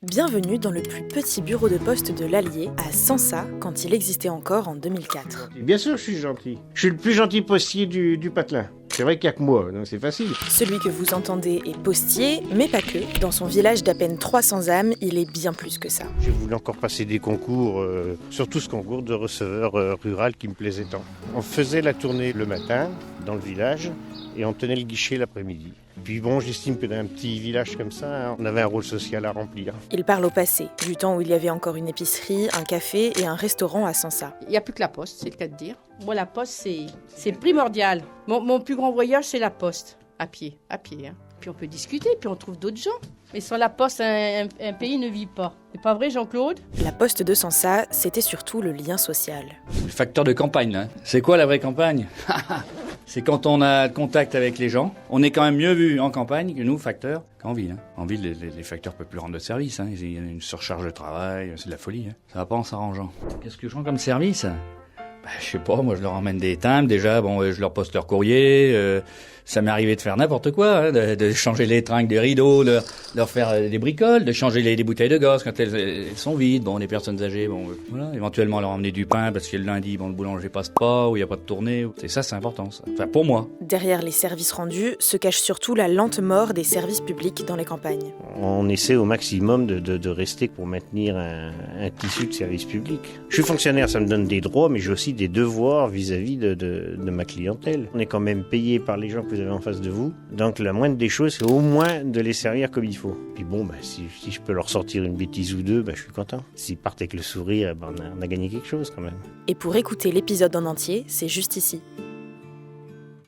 Bienvenue dans le plus petit bureau de poste de l'Allier, à Sansa, quand il existait encore en 2004. Bien sûr, je suis gentil. Je suis le plus gentil postier du patelin. C'est vrai qu'il n'y a que moi, donc c'est facile. Celui que vous entendez est postier, mais pas que. Dans son village d'à peine 300 âmes, il est bien plus que ça. J'ai voulu encore passer des concours, surtout ce concours de receveur rural qui me plaisait tant. On faisait la tournée le matin, dans le village, et on tenait le guichet l'après-midi. Puis bon, j'estime que dans un petit village comme ça, on avait un rôle social à remplir. Il parle au passé, du temps où il y avait encore une épicerie, un café et un restaurant à Sansa. Il n'y a plus que la poste, c'est le cas de dire. Moi, la poste, c'est primordial. Mon plus grand voyage, c'est la poste, à pied. Hein. Puis on peut discuter, puis on trouve d'autres gens. Mais sans la poste, un pays ne vit pas. C'est pas vrai, Jean-Claude ? La poste de Sansa, c'était surtout le lien social. Le facteur de campagne, là. C'est quoi la vraie campagne ? C'est quand on a contact avec les gens. On est quand même mieux vu en campagne que nous, facteurs, qu'en ville. Hein. En ville, les facteurs ne peuvent plus rendre de service. Hein. Il y a une surcharge de travail, c'est de la folie. Hein. Ça va pas en s'arrangeant. Qu'est-ce que je rends comme service ? Je sais pas, moi je leur emmène des timbres, déjà, je leur poste leur courrier, ça m'est arrivé de faire n'importe quoi, hein, de changer les tringles des rideaux, leur faire des bricoles, de changer les bouteilles de gaz quand elles sont vides, les personnes âgées, voilà, éventuellement leur emmener du pain parce que le lundi, le boulanger passe pas, ou il y a pas de tournée, c'est important, ça. Enfin, pour moi. Derrière les services rendus se cache surtout la lente mort des services publics dans les campagnes. On essaie au maximum de rester pour maintenir un tissu de service public. Je suis fonctionnaire, ça me donne des droits, mais j'ai aussi des devoirs vis-à-vis de ma clientèle. On est quand même payé par les gens que vous avez en face de vous, donc la moindre des choses, c'est au moins de les servir comme il faut. Puis si je peux leur sortir une bêtise ou deux, je suis content. S'ils partent avec le sourire, on a gagné quelque chose quand même. Et pour écouter l'épisode en entier, c'est juste ici.